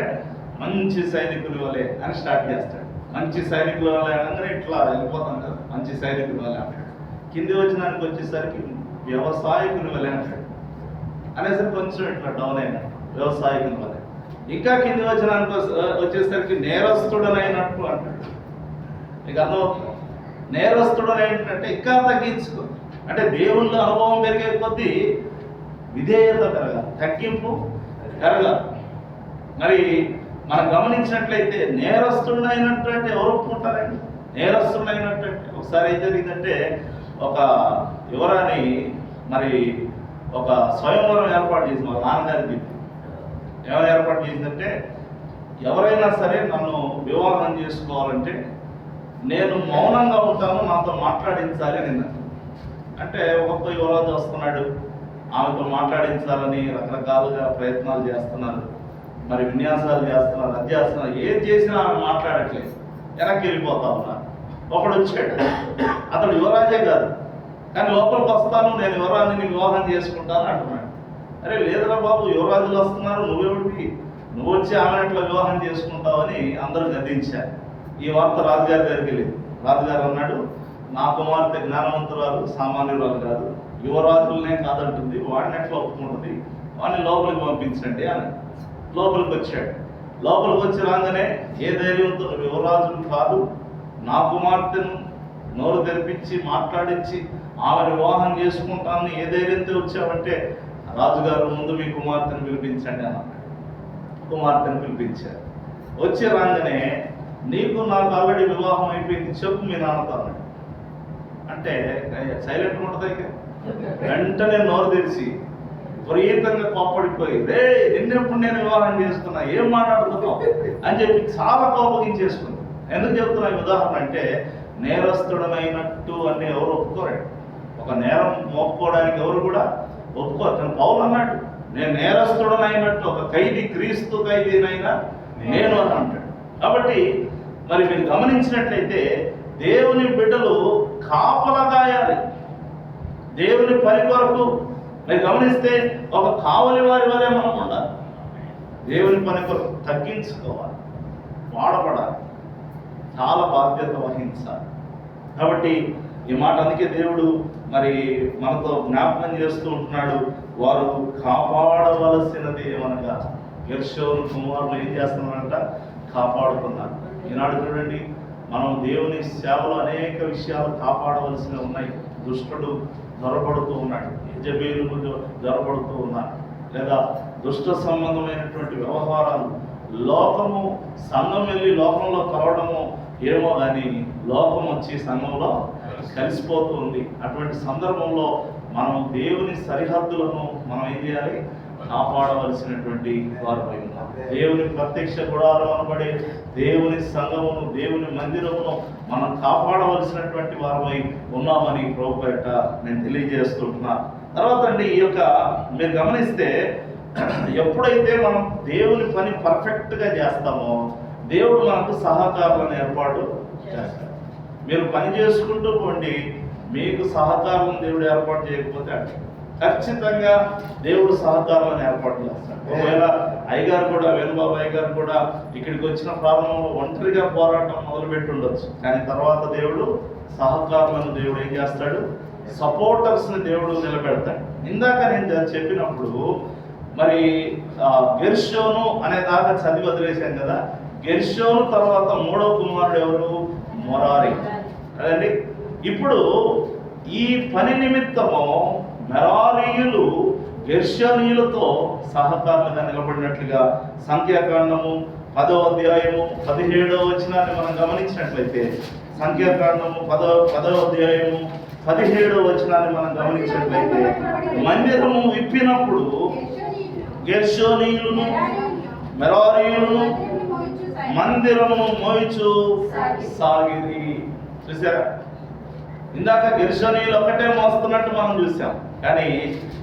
మంచి సైనికుల వలె అని స్టార్ట్ చేస్తాడు. మంచి సైనికుల వలె అనగానే ఇట్లా వెళ్ళిపోతాం కదా, మంచి సైనికుల వలె అంటాడు. కింది వచ్చినానికి వచ్చేసరికి వ్యవసాయకుని వలె అంటాడు. అనేసరికి కొంచెం ఇట్లా డౌన్ అయినాడు, వ్యవసాయకుని వలె. ఇంకా కింది వచ్చినానికి వచ్చేసరికి నేరస్తుడనైనట్టు అంటాడు. మీకు అర్థమవుతుంది, నేరస్తుడనైనట్టే ఇంకా తగ్గించుకో. అంటే దేవుళ్ళ అనుభవం పెరిగే కొద్దీ విధేయత పెరగాలి, తగ్గింపు పెరగాలి. మరి మనం గమనించినట్లయితే నేరస్తుడైనట్టు అంటే ఎవరు ఒప్పుకుంటారండి? నేరస్తుడైనట్టు అంటే ఒకసారి ఏం జరిగిందంటే, ఒక యువరాణి మరి ఒక స్వయంవరం ఏర్పాటు చేసింది వాళ్ళ నాన్నగారికి. ఏమైనా ఏర్పాటు చేసిందంటే, ఎవరైనా సరే నన్ను వివాహం చేసుకోవాలంటే నేను మౌనంగా ఉంటాను, నాతో మాట్లాడించాలి అని. అంటే ఒక్కొక్క యువరాజు వస్తున్నాడు, ఆమెతో మాట్లాడించాలని రకరకాలుగా ప్రయత్నాలు చేస్తున్నారు, మరి విన్యాసాలు చేస్తున్నారు, అది చేస్తున్నారు. ఏం చేసినా ఆమె మాట్లాడట్లేదు, వెనక్కి వెళ్ళిపోతా ఉన్నారు. ఒకడు వచ్చాడు, అతడు యువరాజే కాదు, కానీ లోపలికి వస్తాను, నేను యువరాజుని వివాహం చేసుకుంటాను అంటున్నాడు. అరే లేదురా బాబు, యువరాజులు వస్తున్నారు, నువ్వెవడివి, నువ్వు వచ్చి ఆమె ఎట్లా వివాహం చేసుకుంటావని అందరూ గద్దించారు. ఈ వార్త రాజుగారి దగ్గరికి వెళ్ళింది. రాజుగారు అన్నాడు, నా కుమార్తె జ్ఞానవంతురాలు, సామాన్యురాలు కాదు, యువరాజులనే కాదంటుంది, వాడిని ఎట్లా ఒప్పుకుంటుంది, వాడిని లోపలికి పంపించండి అని. లోపలికి వచ్చాడు. లోపలికి వచ్చి రాగానే ఏ ధైర్యంతో, నువ్వు యువరాజులు కాదు, నా కుమార్తెను నోరు తెరిపించి మాట్లాడించి ఆమెను వివాహం చేసుకుంటానని ఏ ధైర్యంతో వచ్చావంటే, రాజుగారు ముందు మీ కుమార్తెను పిలిపించండి అన్నాడు. కుమార్తెను పిలిపించారు. వచ్చి రాగానే, నీకు నాకు ఆల్రెడీ వివాహం అయిపోయింది, చెప్పు మీ నాన్నతో అన్నాడు. అంటే సైలెంట్ ఉంటుంది. వెంటనే నోరు తెరిచి విపరీతంగా కోప్పడిపోయి, రే నిన్నెప్పుడు నేను వివాహం చేసుకున్నా, ఏం మాట్లాడుతున్నావు అని చెప్పి చాలా కోపగించేసుకుంది. ఎందుకు చెప్తున్నా ఈ ఉదాహరణ అంటే, నేరస్తుడమైనట్టు అని ఎవరు ఒప్పుకోరండి. ఒక నేరం మోపుకోవడానికి ఎవరు కూడా ఒప్పుకోరు. కానీ పౌలు అన్నాడు, నేను నేరస్తుడనైనట్టు, ఒక ఖైదీ, క్రీస్తు ఖైదీనైనా నేను అని అంటాడు. కాబట్టి మరి మీరు గమనించినట్లయితే దేవుని బిడ్డలు కాపలగాయాలి దేవుని పని కొరకు. మీరు గమనిస్తే ఒక కావలి వారి వలె మనం ఉండాలి, దేవుని పని కొరకు తగ్గించుకోవాలి, వాడపడాలి, చాలా బాధ్యత వహించాలి. కాబట్టి ఈ మాట అందుకే దేవుడు మరి మనతో జ్ఞాపకం చేస్తూ ఉంటున్నాడు, వారు కాపాడవలసినది ఏమనగా గెర్షోను కుమారులు ఏం చేస్తున్నారంట, కాపాడుతున్నారు. ఈనాడు చూడండి, మనం దేవుని సేవలో అనేక విషయాలు కాపాడవలసినవి ఉన్నాయి. దుష్టుడు జ్వరపడుతూ ఉన్నాడు, యజబేలులు జ్వరపడుతూ ఉన్నారు, లేదా దుష్ట సంబంధమైనటువంటి వ్యవహారాలు, లోకము, సంఘం వెళ్ళి లోకంలో కలవడము ఏమో కానీ లోకం వచ్చి సంఘంలో కలిసిపోతూ ఉంది. అటువంటి సందర్భంలో మనం దేవుని సరిహద్దులను మనం ఏం చేయాలి, కాపాడవలసినటువంటి వారమై ఉన్నాం. దేవుని ప్రత్యక్ష గుడారం అనబడే దేవుని సంఘమును, దేవుని మందిరమును మనం కాపాడవలసినటువంటి వారమై ఉన్నామని ప్రభుపేట నేను తెలియజేస్తుంటున్నా. తర్వాత అండి, ఈ యొక్క మీరు గమనిస్తే, ఎప్పుడైతే మనం దేవుని పని పర్ఫెక్ట్గా చేస్తామో దేవుడు మనకు సహకారులను ఏర్పాటు చేస్తాడు. మీరు పని చేసుకుంటూ పోండి, మీకు సహకారం దేవుడు ఏర్పాటు చేయకపోతే అంటే ఖచ్చితంగా దేవుడు సహకారాలను ఏర్పాటు చేస్తాడు. ఒకవేళ అయ్యగారు కూడా, వేణుబాబు అయ్యగారు కూడా ఇక్కడికి వచ్చిన ప్రారంభంలో ఒంటరిగా పోరాటం మొదలుపెట్టి ఉండొచ్చు, కానీ తర్వాత దేవుడు సహకారులను దేవుడు ఏం చేస్తాడు, సపోర్టర్స్ని దేవుడు నిలబెడతాడు. ఇందాక నేను చెప్పినప్పుడు మరి గెర్షోను అనే దాకా చదివి వదిలేశాం కదా. గెర్షోను తర్వాత మూడవ కుమారుడు ఎవరు, మొరారి కదండి. ఇప్పుడు ఈ పని నిమిత్తము మెరారీయులు గెర్షోనీయులతో సహకారులుగా నిలబడినట్లుగా సంఖ్యాకాండము 10వ అధ్యాయము 17వ వచనాన్ని మనం గమనించినట్లయితే, సంఖ్యాకాండము 10వ అధ్యాయము 17వ వచనాన్ని మనం గమనించినట్లయితే, మందిరము విప్పినప్పుడు గెర్షోనీయులను మెరారీయులను మందిరమును మోయిచు సాగిరి. చూసారా, ఇందాక గెర్షోనీయులు ఒకటే మోస్తున్నట్టు మనం చూసాం, కానీ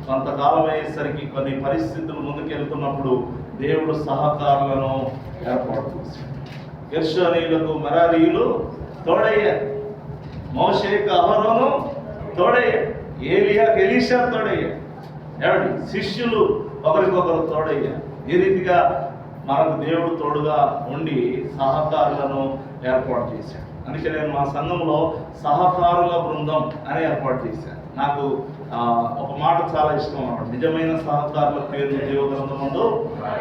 కొంతకాలం అయ్యేసరికి కొన్ని పరిస్థితులు ముందుకెళ్తున్నప్పుడు దేవుడు సహకారులను ఏర్పాటు చేశాడు. గెర్షోనీయులకు మెరారీయులు తోడయ్యారు, మోషేకు అహరోను తోడయ్యారు, ఏలియాకు ఎలీషా తోడయ్యారు. ఏమండి, శిష్యులు ఒకరికొకరు తోడయ్యారు. ఈ రీతిగా మనకు దేవుడు తోడుగా ఉండి సహకారులను ఏర్పాటు చేశాడు. అందుకే నేను మా సంఘంలో సహకారుల బృందం అని ఏర్పాటు చేశాను. నాకు ఒక మాట చాలా ఇష్టం అన్నమాట. నిజమైన సహకారుల పేర్లు జీవగ్రంథంలో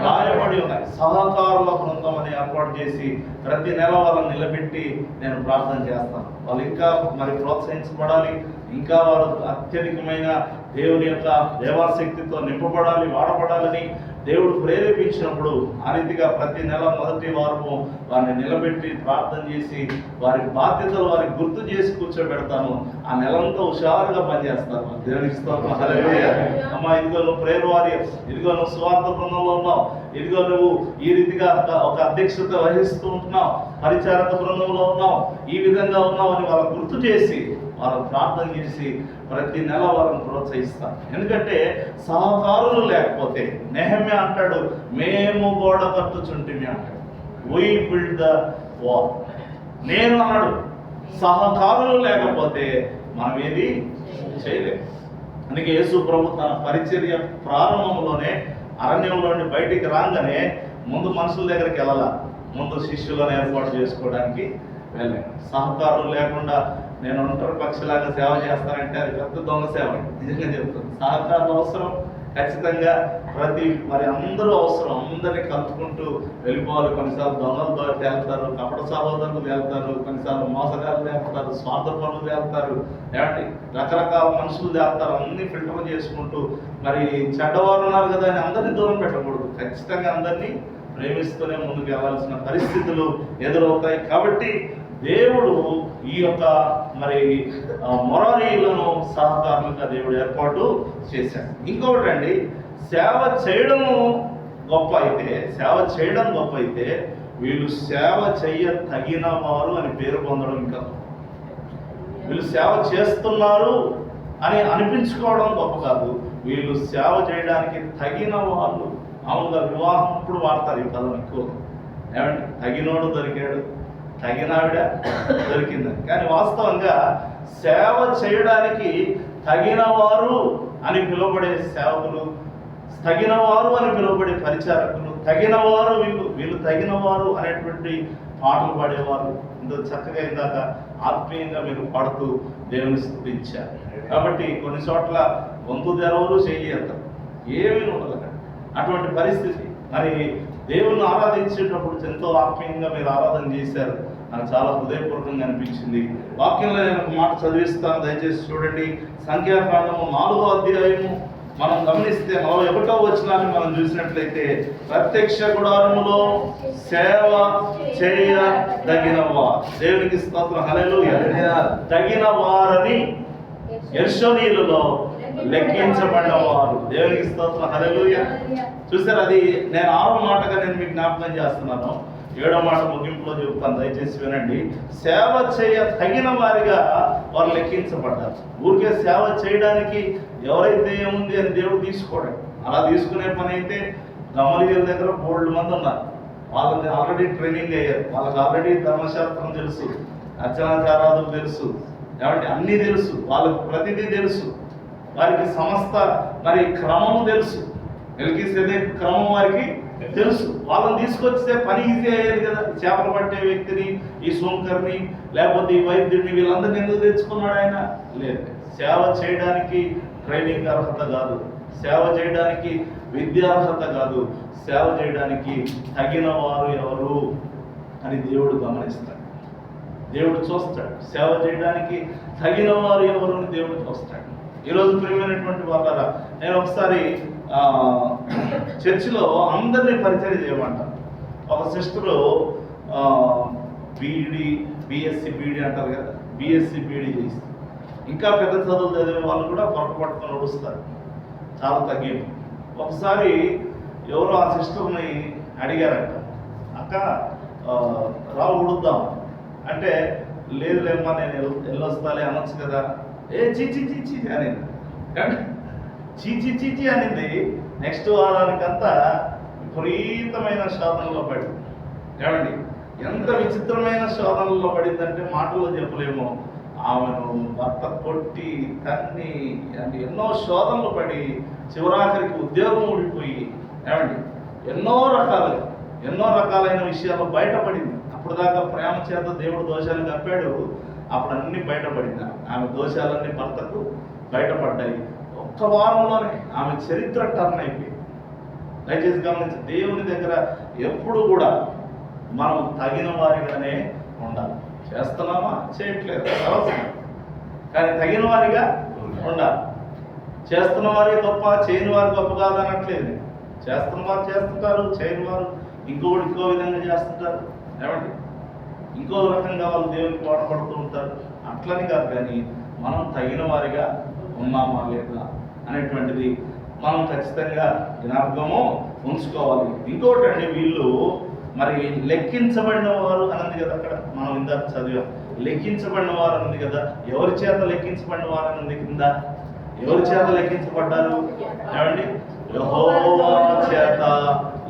రాయబడి ఉన్నాయి. సహకారుల బృందం అని ఏర్పాటు చేసి ప్రతి నెల వాళ్ళని నిలబెట్టి నేను ప్రార్థన చేస్తాను. వాళ్ళు ఇంకా మరి ప్రోత్సహించబడాలి, ఇంకా వారు అత్యధికమైన దేవుని యొక్క దేవాశక్తితో నింపబడాలి, వాడబడాలని దేవుడు ప్రేరేపించినప్పుడు ఆ రీతిగా ప్రతి నెల మొదటి వారము వారిని నిలబెట్టి ప్రార్థన చేసి వారి బాధ్యతలు వారికి గుర్తు చేసి కూర్చోబెడతాను. ఆ నెలంతా హుషారుగా పనిచేస్తాను. దేవునికి స్తోత్రం. హల్లెలూయా. అమ్మా, ఇదిగో నువ్వు ప్రేయర్ వారియర్స్, ఇదిగో నువ్వు సువార్త బృందంలో ఉన్నావు, ఇదిగో నువ్వు ఈ రీతిగా ఒక అధ్యక్షత వహిస్తూ ఉంటున్నావు, పరిచారక బృందంలో ఉన్నావు, ఈ విధంగా ఉన్నావు అని వాళ్ళకు గుర్తు చేసి వాళ్ళని ప్రార్థన చేసి ప్రతి నెల వాళ్ళని ప్రోత్సహిస్తాను. ఎందుకంటే సహకారులు లేకపోతే నెహమ్యా అంటాడు, మేము గోడ కట్టుచుంటిమి అంటాడు. We build the wall. నేను అన్నాడు, సహకారులు లేకపోతే మనం ఏది చేయలేము. అందుకే యేసు ప్రభు తన పరిచర్య ప్రారంభంలోనే అరణ్యంలోని బయటికి రాగానే ముందు మనుషుల దగ్గరికి వెళ్ళాల, ముందు శిష్యులను ఏర్పాటు చేసుకోవడానికి వెళ్ళాను. సహకారులు లేకుండా నేను ఒంటరి పక్షిలాగా సేవ చేస్తానంటే అది పెద్ద దొంగ సేవ. నిజంగా చెప్తాను, సహకారులు అవసరం ఖచ్చితంగా. మరి అందరూ అవసరం, అందరినీ కలుపుకుంటూ వెళ్ళిపోవాలి. కొన్నిసార్లు దొంగలు తేలుతారు, కపట సహోదరులు తేలుతారు, కొన్నిసార్లు మోసగాళ్ళు తేలుతారు, స్వార్థపరులు తేలుతారు, ఏమంటే రకరకాల మనుషులు తేలుతారు. అన్ని ఫిల్టర్ చేసుకుంటూ మరి చెడ్డవారు ఉన్నారు కదా అని అందరినీ దూరం పెట్టకూడదు. ఖచ్చితంగా అందరినీ ప్రేమిస్తూనే ముందుకు వెళ్ళాల్సిన పరిస్థితులు ఎదురవుతాయి. కాబట్టి దేవుడు ఈ యొక్క మరి మొరారీలను సహకారులుగా దేవుడు ఏర్పాటు చేశాడు. ఇంకొకటి అండి, సేవ చేయడం గొప్ప అయితే వీళ్ళు సేవ చెయ్య తగిన వారు అని పేరు పొందడం ఇంకా. వీళ్ళు సేవ చేస్తున్నారు అని అనిపించుకోవడం గొప్ప కాదు, వీళ్ళు సేవ చేయడానికి తగిన వాళ్ళు. మామూలుగా వివాహం ఇప్పుడు వాడతారు ఈ పదం ఎక్కువ. ఏమంటే తగినోడు దొరికాడు, తగినావిడ దొరికిందని. కానీ వాస్తవంగా సేవ చేయడానికి తగినవారు అని పిలువబడే సేవకులు, తగినవారు అని పిలువబడే పరిచారకులు, తగినవారు వీళ్ళు తగినవారు అనేటువంటి పాటలు పాడేవారు. ఇంత చక్కగా ఇందాక ఆత్మీయంగా మీరు పాడుతూ దేవుని స్తుతించారు. కాబట్టి కొన్ని చోట్ల గొంతు తెరవరు, చెయ్యేస్తారు, ఏమీ ఉండదు అక్కడ. అటువంటి పరిస్థితి. మరి దేవుని ఆరాధించేటప్పుడు ఎంతో ఆత్మీయంగా మీరు ఆరాధన చేశారు. నాకు చాలా హృదయపూర్వకంగా అనిపించింది. వాక్యంలో నేను ఒక మాట చదివిస్తాను, దయచేసి చూడండి. సంఖ్యాకాండము 4వ అధ్యాయము మనం గమనిస్తే 41వ వచనాన్ని మనం చూసినట్లయితే, ప్రత్యక్ష గుడారములో సేవ చేయదగినవా. దేవునికి స్తోత్రం. హల్లెలూయా. తగిన వారని యెరూషలేములో లెక్కించబడినవారు. దేవునికి స్తోత్రం. హల్లెలూయా. చూసారు, అది నేను 6వ మాటగా నేను మీకు జ్ఞాపకం చేస్తున్నాను. 7వ మాట ముగింపులో చెబుతాను, దయచేసి వినండి. సేవ చేయ తగిన వారిగా వారు లెక్కించబడ్డారు. ఊరికే సేవ చేయడానికి ఎవరైతే ఏముంది అని దేవుడు తీసుకోవడం. అలా తీసుకునే పని అయితే గమలియల దగ్గర బోల్డ్ మంది ఉన్నారు. వాళ్ళని ఆల్రెడీ ట్రైనింగ్ అయ్యారు, వాళ్ళకి ఆల్రెడీ ధర్మశాస్త్రం తెలుసు, అర్చనాచారాదులు తెలుసు, కాబట్టి అన్నీ తెలుసు, వాళ్ళకు ప్రతిదీ తెలుసు, వారికి సమస్త మరి క్రమము తెలుసు, మెల్కీసెదెకు క్రమం వారికి తెలుసు. వాళ్ళని తీసుకొస్తే పని ఈజీ అయ్యేది కదా. చేపలు పట్టే వ్యక్తిని, ఈ సోంకర్ని, లేకపోతే ఈ వైద్యుడిని, వీళ్ళందరినీ ఎందుకు తెచ్చుకున్నాడు ఆయన? లేదు. సేవ చేయడానికి ట్రైనింగ్ అర్హత కాదు, సేవ చేయడానికి విద్యార్హత కాదు, సేవ చేయడానికి తగిన వారు ఎవరు అని దేవుడు గమనిస్తాడు, దేవుడు చూస్తాడు. సేవ చేయడానికి తగిన వారు ఎవరు అని దేవుడు చూస్తాడు. ఈరోజు ప్రియమైనటువంటి వాళ్ళరా, నేను ఒకసారి చర్చిలో అందరినీ పరిచయం చేయమంటాను. ఒక సిస్టరు బిఎస్సి బీడీ అంటారు కదా, బిఎస్సి బీడీ చేసి ఇంకా పెద్ద చదువులు చదివే వాళ్ళు కూడా పొరపాటు పట్టుకొని నడుస్తారు, చాలా తగ్గింది. ఒకసారి ఎవరో ఆ సిస్టర్ని అడిగారంట, అక్క రావు ఉడుద్దాం అంటే, లేదులేమ్మా నేను వెళ్ళొస్తాలే అనొచ్చు కదా. చీచి చీచి అనింది. చీచి చీచి అనింది. నెక్స్ట్ వారానికంతా విపరీతమైన శాతంలో పడింది. ఏమండి, ఎంత విచిత్రమైన శోధనలో పడిందంటే మాటల్లో చెప్పలేము. ఆమెను భర్త కొట్టి తన్ని ఎన్నో శోధనలు పడి చివరాఖరికి ఉద్యోగం ఊడిపోయి ఏమండి ఎన్నో రకాలైన విషయాలు బయటపడింది. అప్పుడు దాకా ప్రేమ చేత దేవుడు దోషాలు కప్పాడు, అప్పుడు అన్ని బయటపడింది. ఆమె దోషాలన్నీ భర్తకు బయటపడ్డాయి. ఒక్క వారంలోనే ఆమె చరిత్ర టర్న్ అయిపోయింది. దయచేసి గమనించి, దేవుని దగ్గర ఎప్పుడు కూడా మనం తగిన వారిగానే ఉండాలి. చేస్తున్నామా చేయట్లేదు అవసరం, కానీ తగిన వారిగా ఉండాలి. చేస్తున్న వారి గొప్ప, చేయని వారు గొప్ప కాదనట్లేదు. చేస్తున్న వారు చేస్తుంటారు, చేయని వారు ఇంకో విధంగా చేస్తుంటారు. ఏమండి ఇంకో రకంగా వాళ్ళు దేవునికి పాటుపడుతూ ఉంటారు. అట్లని కాదు, కానీ మనం తగిన వారిగా ఉన్నామా లేదా అనేటువంటిది మనం ఖచ్చితంగా జ్ఞాపకము ఉంచుకోవాలి. ఇంకోటి అండి, వీళ్ళు మరి లెక్కించబడిన వారు అన్నది కదా, అక్కడ మనం ఇందాక చదివాం. లెక్కించబడిన వారు అన్నది కదా, ఎవరి చేత లెక్కించబడిన వారు అన్నది కింద ఎవరి చేత లెక్కించబడ్డారు ఏమండి? యెహోవా చేత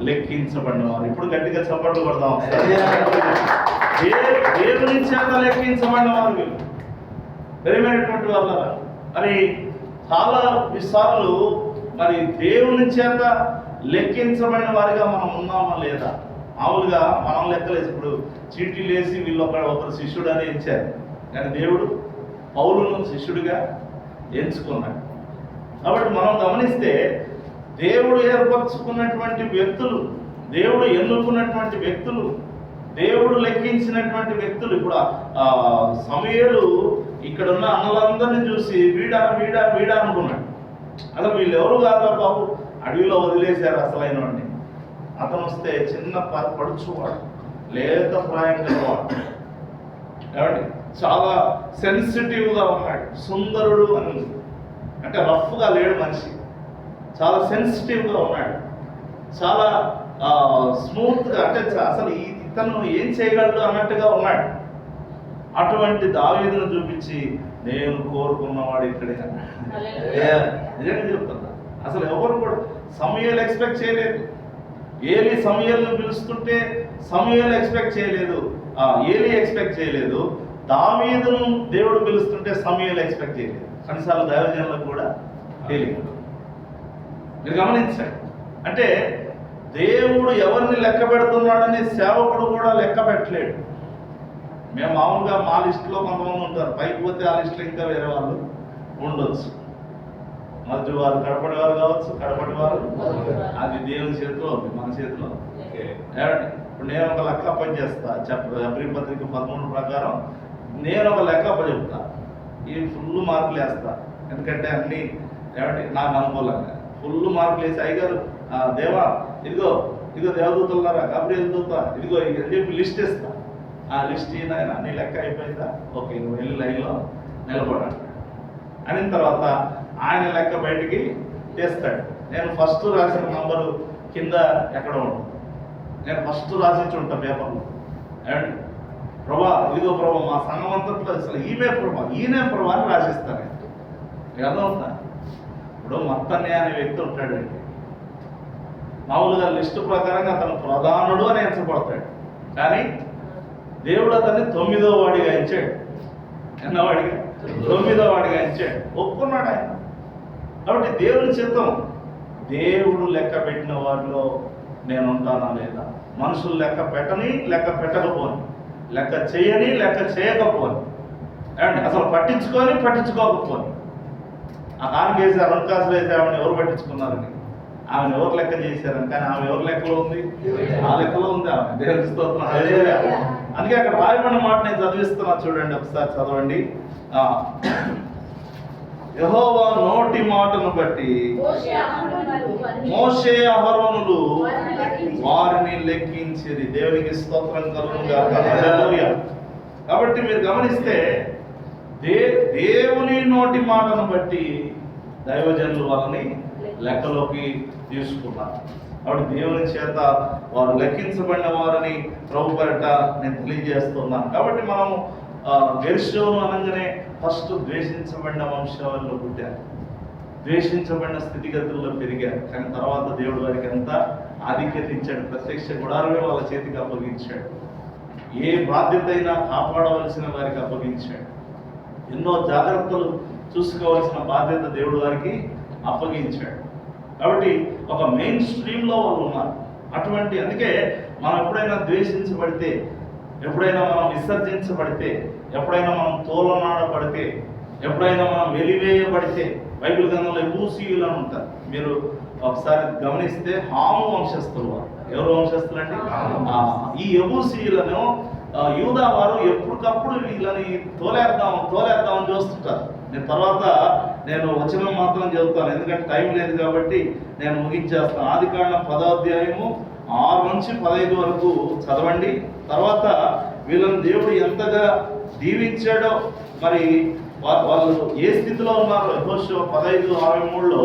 లెక్కించబడిన వారు. ఇప్పుడు గట్టిగా చప్పట్లు కొడదాం. దేవుని చేత లెక్కించబడిన వారు వీళ్ళు ప్రియమైనటువంటి వాళ్ళ. మరి చాలా విషయాలు మరి దేవుని చేత లెక్కించబడిన వారిగా మనం ఉన్నామా లేదా? మామూలుగా మనం లెక్కలేసి ఇప్పుడు చీటీలు వేసి వీళ్ళు ఒకరు శిష్యుడు అని ఇచ్చారు, కానీ దేవుడు పౌలును శిష్యుడిగా ఎంచుకున్నాడు. కాబట్టి మనం గమనిస్తే దేవుడు ఏర్పరచుకున్నటువంటి వ్యక్తులు, దేవుడు ఎన్నుకున్నటువంటి వ్యక్తులు, దేవుడు లెక్కించినటువంటి వ్యక్తులు. ఇప్పుడు సమూయేలు ఇక్కడ ఉన్న అన్నలందరినీ చూసి వీడా వీడా వీడా అనుకున్నాడు. అసలు వీళ్ళు ఎవరు కాదా బాబు, అడవిలో వదిలేశారు అసలైన వాడిని. అతను వస్తే చిన్న పడుచువాడు, లేత ప్రాయం గలవాడు, ఏమండి చాలా సెన్సిటివ్గా ఉన్నాడు. సుందరుడు అని అంటే రఫ్గా లేడు మనిషి, చాలా సెన్సిటివ్గా ఉన్నాడు, చాలా స్మూత్గా, అంటే అసలు ఇతను ఏం చేయగలడు అన్నట్టుగా ఉన్నాడు. అటువంటి దావీదును చూపించి నేను కోరుకున్నవాడు ఇక్కడే నిజంగా చెప్తున్నా. అసలు ఎవరు కూడా సమూయేలు ఎక్స్పెక్ట్ చేయలేదు. ఏలీ సమూయేలును పిలుస్తుంటే సమూయేలు ఎక్స్పెక్ట్ చేయలేదు, ఏలీ ఎక్స్పెక్ట్ చేయలేదు. దావీదును దేవుడు పిలుస్తుంటే సమూయేలు ఎక్స్పెక్ట్ చేయలేదు. కొన్నిసార్లు దైవజనులకు కూడా తెలియదు. మీరు గమనించండి, అంటే దేవుడు ఎవరిని లెక్క పెడుతున్నాడని సేవకుడు కూడా లెక్క పెట్టలేడు. మేము మామూలుగా మా లిస్టులో కొంతమంది ఉంటారు, పైకి పోతే ఆ లిస్టులో ఇంకా వేరే వాళ్ళు ఉండొచ్చు. మధ్య వారు కడపడి వారు కావచ్చు, కడపడి వారు అది దేవుని చేతిలో ఉంది, మన చేతిలో. ఇప్పుడు నేను ఒక లెక్క అప్పచెప్తా, ఎబ్రీ పత్రిక 13 ప్రకారం నేను ఒక లెక్క అప్పచెప్తా, ఈ ఫుల్ మార్కులు వేస్తా. ఎందుకంటే అన్నీ ఏమంటే నాకు అనుకూలంగా ఫుల్ మార్కులు వేసి, అయ్యగారు దేవా ఇదిగో దేవదూతలున్నారా, గబ్రియల్ దూత ఇదిగో అని చెప్పి లిస్ట్ ఇస్తా. ఆ లిస్ట్ ఆయన నీ లెక్క అయిపోయిందా, ఓకే నువ్వు వెళ్ళి లైన్లో నిలబడాలి అయిన తర్వాత ఆయన లెక్క బయటికి తీస్తాడు. నేను ఫస్ట్ రాసిన నంబరు కింద ఎక్కడ ఉంటుంది, నేను ఫస్ట్ రాసి ఉంటాను పేపర్లో. ఏమండి ప్రభా ఇదిగో ప్రభా మా సంఘం అంతట్లో అసలు ఈయనే ప్రభా అని రాసిస్తాను. అర్థమవుతుందా? ఇప్పుడు మత్తన్య అనే వ్యక్తి ఉంటాడండి, మామూలుగా లిస్టు ప్రకారంగా అతను ప్రధానుడు అని ఎంచబడతాడు, కానీ దేవుడు అతన్ని 9వ వాడిగా ఎంచాడు. ఎన్నవాడిగా? 9వ వాడిగా ఎంచాడు. ఒప్పుకున్నాడు ఆయన. కాబట్టి దేవుని చిత్తం, దేవుడు లెక్క పెట్టిన వారిలో నేను ఉంటానా లేదా? మనుషులు లెక్క పెట్టని, లెక్క పెట్టకపోని, లెక్క చేయని, లెక్క చేయకపోని, ఏమండి అసలు పట్టించుకోకపోని. ఆ కానుక వేసారు, అంకాసులు వేసామని ఎవరు పట్టించుకున్నారని, ఆమెను ఎవరు లెక్క చేశారని, కానీ ఆమె ఎవరు లెక్కలో ఉంది? ఆ లెక్కలో ఉంది ఆమె. దేవుని స్తోత్రం. అందుకే అక్కడ రాయబడిన మాట నేను చదివిస్తున్నా, చూడండి ఒకసారి చదవండి. యెహోవా నోటి మాటను బట్టి మోషే అహరోనులు వారిని లెక్కించిరి. దేవునికి స్తోత్రం కలుగునుగాక. హల్లెలూయా. కాబట్టి మీరు గమనిస్తే దేవుని నోటి మాటను బట్టి దైవజనులు వాళ్ళని లెక్కలోకి తీసుకున్నారు. కాబట్టి దేవుని చేత వారు లెక్కించబడిన వారిని ప్రభు పేరిట నేను తెలియజేస్తున్నాను. కాబట్టి మనము గెర్షోను అనగానే ఫస్ట్ ద్వేషించబడిన వంశావళిలో పుట్టారు, ద్వేషించబడిన స్థితిగతుల్లో పెరిగారు. కానీ తర్వాత దేవుడు వారికి ఎంత ఆధిక్యత ఇచ్చాడు, ప్రత్యక్ష గుడారమే వాళ్ళ చేతికి అప్పగించాడు. ఏ బాధ్యత అయినా కాపాడవలసిన వారికి అప్పగించాడు. ఎన్నో జాగ్రత్తలు చూసుకోవాల్సిన బాధ్యత దేవుడు వారికి అప్పగించాడు. కాబట్టి ఒక మెయిన్ స్ట్రీమ్లో వాళ్ళు ఉన్నారు. అటువంటి అందుకే మనం ఎప్పుడైనా ద్వేషించబడితే, ఎప్పుడైనా మనం విసర్జించబడితే, ఎప్పుడైనా మనం తోలనాడబడితే, ఎప్పుడైనా మనం వెలివేయబడితే, బైబిల్ గ్రంథంలో ఎబూసీయులు అని ఉంటారు. మీరు ఒకసారి గమనిస్తే హాము వంశస్థులు వారు. ఎవరు వంశస్థులండి? ఈ ఎబూసీయులను యూదా వారు ఎప్పటికప్పుడు వీళ్ళని తోలేద్దామని చూస్తుంటారు. నేను తర్వాత వచనం మాత్రం చెబుతాను, ఎందుకంటే టైం లేదు కాబట్టి నేను ముగించేస్తాను. ఆదికాండం 10వ అధ్యాయము 6 నుంచి 15 వరకు చదవండి. తర్వాత వీళ్ళని దేవుడు ఎంతగా దీవించాడో, మరి వాళ్ళు ఏ స్థితిలో ఉన్నారు. యెహోషువ 15:23లో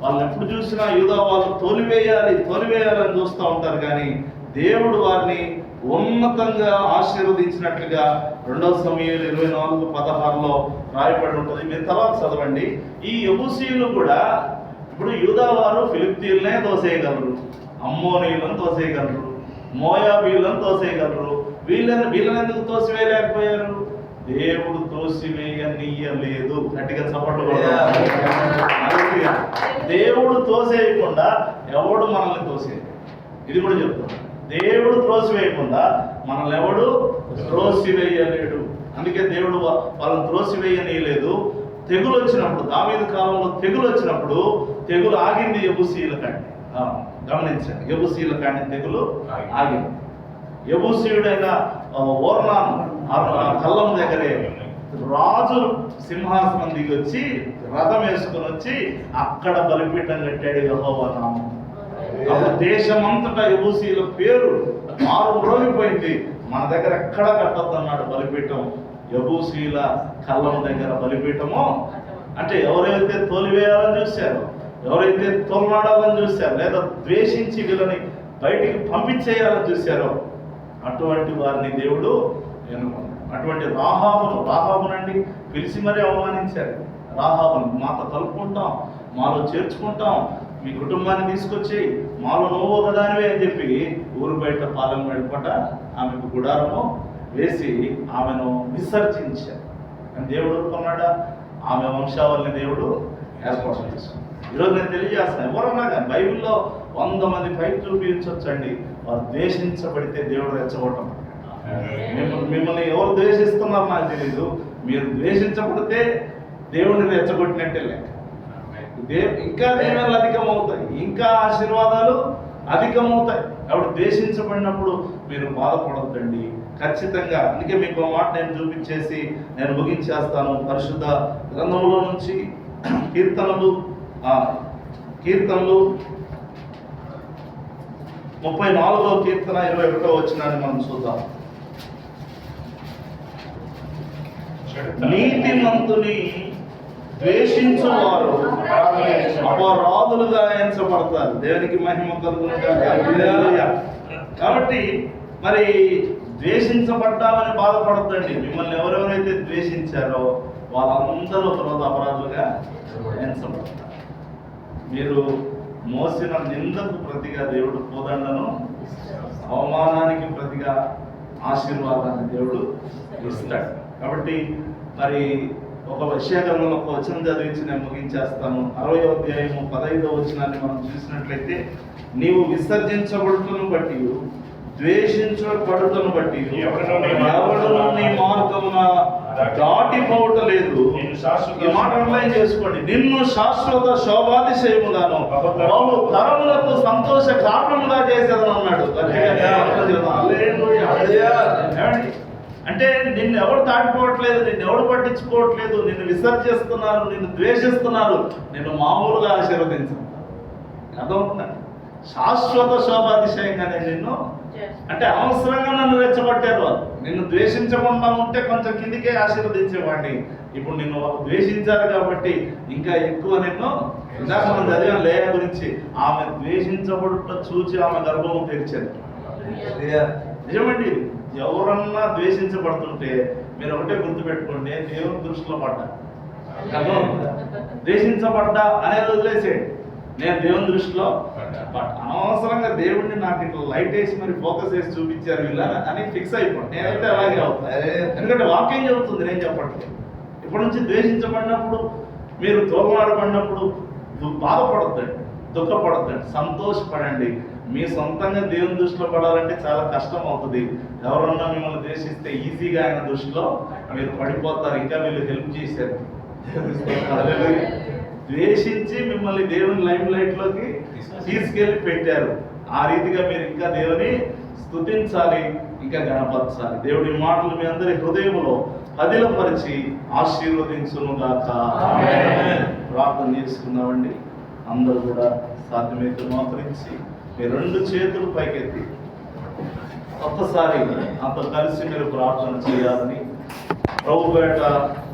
వాళ్ళని ఎప్పుడు చూసినా యూదా వాళ్ళు తోలివేయాలని చూస్తూ ఉంటారు, కానీ దేవుడు వారిని ఉన్నతంగా ఆశీర్వదించినట్లుగా 2 సమూయేలు 24:16లో రాయబడి ఉంటుంది. మీరు తర్వాత చదవండి. ఈ యెబూసీయులు కూడా ఇప్పుడు యూదా వారు ఫిలిష్తీయులనే తోసేయగలరు, అమ్మోనీయులను తోసేయగలరు, మోయాబీయులను తోసేయగలరు. వీళ్ళని ఎందుకు తోసివేయలేకపోయారు? దేవుడు తోసివేయనీయలేదు. గట్టిగా చప్పట్లు కొడదాం. దేవుడు తోసేయకుండా ఎవడు మనల్ని తోసేయదు. ఇది కూడా చెప్తాను, దేవుడు త్రోసివేయకుండా మనల్ని ఎవడు త్రోసివేయలేడు. అందుకే దేవుడు వాళ్ళని త్రోసివేయనీయలేదు. తెగులు వచ్చినప్పుడు, దావీదు కాలంలో తెగులు వచ్చినప్పుడు తెగులు ఆగింది యెబూసీయుల కాడి. గమనించండి, యెబూసీయుల కాడి తెగులు ఆగింది. యెబూసీయుడైన ఓర్నాను కళ్ళం దగ్గరే రాజు సింహాసనం దిగి వచ్చి రథం వేసుకొని వచ్చి అక్కడ బలిపీఠం కట్టాడు యెహోవా నామం. అప్పుడు దేశమంతటా యెబూసీయుల పేరు మారుమ్రోగిపోయింది. మన దగ్గర ఎక్కడ కట్టొద్దన్నాడు బలిపీఠం. యెబూసీయుల కళ్ళం దగ్గర బలిపీఠము. అంటే ఎవరైతే తోలివేయాలని చూశారో, ఎవరైతే తోలనాడాలని చూశారో, లేదా ద్వేషించి వీళ్ళని బయటికి పంపించేయాలని చూశారో, అటువంటి వారిని దేవుడు ఎన్నుకున్నాడు. అటువంటి రాహాబునండి పిలిచి మరీ అవమానించారు. రాహాబును మాతో కలుపుకుంటాం, మాలో చేర్చుకుంటాం, మీ కుటుంబాన్ని తీసుకొచ్చి మాలో నువ్వు ఒకదానివే అని చెప్పి ఊరు బయట పాలెం వెళ్ళిపట ఆమెకు గుడారము వేసి ఆమెను విసర్జించారు. అని దేవుడు ఊరుకున్నాడా? ఆమె వంశావళిని దేవుడు ఏర్పాటు చేశాడు. ఈరోజు నేను తెలియజేస్తాను, ఎవరన్నా కానీ బైబిల్లో 100 మంది పైకి చూపించవచ్చండి. వారు ద్వేషించబడితే దేవుడు రెచ్చగొట్టం. మిమ్మల్ని ఎవరు ద్వేషిస్తున్నారో నాకు తెలీదు. మీరు ద్వేషించబడితే దేవుడిని రెచ్చగొట్టినట్టే లెక్క. ఇంకా దీవెనలు అధికమవుతాయి, ఇంకా ఆశీర్వాదాలు అధికమవుతాయి. కాబట్టి ద్వేషించబడినప్పుడు మీరు బాధపడద్దండి ఖచ్చితంగా. అందుకే మీకు ఒక మాట నేను చూపించేసి నేను ముగించేస్తాను. పరిశుద్ధ గ్రంథంలో నుంచి కీర్తనలు 34వ కీర్తన 21వ వచనాన్ని మనం చూద్దాం. నీతిమంతుని ద్వేషించువారు అపరాధులుగా ఎంచబడతారు. దేవునికి మహిమ కలుగునుగాక. కాబట్టి మరి ద్వేషించబడ్డామని బాధపడద్దండి. మిమ్మల్ని ఎవరెవరైతే ద్వేషించారో వాళ్ళందరూ ఒకరోజు అపరాధులుగా ఎంచబడతారు. మీరు మోసిన నిందకు ప్రతిగా దేవుడు కోదండను, అవమానానికి ప్రతిగా ఆశీర్వాదాన్ని దేవుడు ఇస్తాడు. కాబట్టి మరి ఒక విషయగ్రంథంలో ఒక వచనం చదివించి నేను ముగించేస్తాను. 60వ అధ్యాయము 15వ వచనాన్ని మనం చూసినట్లయితే, నీవు విసర్జించబడుతును బట్టి, ద్వేషించబడుతును బట్టి ఎవరు నీ మార్గమున దాటిపోవటలేదు. ఈ మాట అన్వయం చేసుకోండి. నిన్ను శాశ్వత శోభాతిశయముగాను బహు తరములకు సంతోష కారణముగా చేసేదని అన్నాడు. అంటే నిన్ను ఎవరు దాటిపోవట్లేదు, నిన్ను ఎవరు పట్టించుకోవట్లేదు, నిన్ను విసర్జిస్తున్నారు, నిన్ను ద్వేషిస్తున్నారు, నిన్ను మామూలుగా ఆశీర్వదించు. అర్థమవుతుందండి. శాశ్వత శోభాతిశయంగానే నిన్ను, అంటే అవసరంగా నన్ను రెచ్చగొట్టారు వాళ్ళు. నిన్ను ద్వేషించకుండా ఉంటే కొంచెం కిందికే ఆశీర్వదించేవాడిని. ఇప్పుడు నిన్ను ద్వేషించారు కాబట్టి ఇంకా ఎక్కువ నిన్ను. ఇందాక మనం చదివాం లేయ గురించి. ఆమె ద్వేషించబడుట చూచి ఆమె గర్భము తెరిచారు. నిజమండి. ఎవరన్నా ద్వేషించబడుతుంటే మీరు ఒకటే గుర్తుపెట్టుకోండి, దేవుని దృష్టిలో పడ్డా. ద్వేషించబడ్డా అనేది వదిలేసేయండి. నేను దేవుని దృష్టిలో బట్ అనవసరంగా దేవుడిని నాకు ఇట్లా లైట్ వేసి మరి ఫోకస్ వేసి చూపించారు వీళ్ళ అని ఫిక్స్ అయిపోండి. నేనైతే అలాగే అవుతాను, ఎందుకంటే వాక్యం చెబుతుంది, నేను చెప్పట్లేదు. ఇప్పటి నుంచి ద్వేషించబడినప్పుడు, మీరు తోలమాడబడినప్పుడు బాధపడద్దండి, దుఃఖపడద్దండి, సంతోషపడండి. మీ సొంతంగా దేవుని దృష్టిలో పడాలంటే చాలా కష్టం అవుతుంది. ఎవరన్నా మిమ్మల్ని ద్వేషిస్తే ఈజీగా ఆయన దృష్టిలో మీరు పడిపోతారు. ఇంకా వీళ్ళు హెల్ప్ చేశారు, ద్వేషించి మిమ్మల్ని దేవుని లైమ్ లైట్ లోకి తీసుకెళ్లి పెట్టారు. ఆ రీతిగా మీరు ఇంకా దేవుని స్తుతించాలి, ఇంకా గణపరచాలి. దేవుడి మాటలు మీ అందరి హృదయంలో పదిలపరిచి ఆశీర్వదించును గాక. ప్రార్థన చేసుకుందామండి. అందరూ కూడా సాధ్యమైతే మోకరించి మీ 2 చేతులు పైకెత్తి ఒక్కసారి అంత కలిసి మీరు ప్రార్థన చేయాలని ప్రభుపేట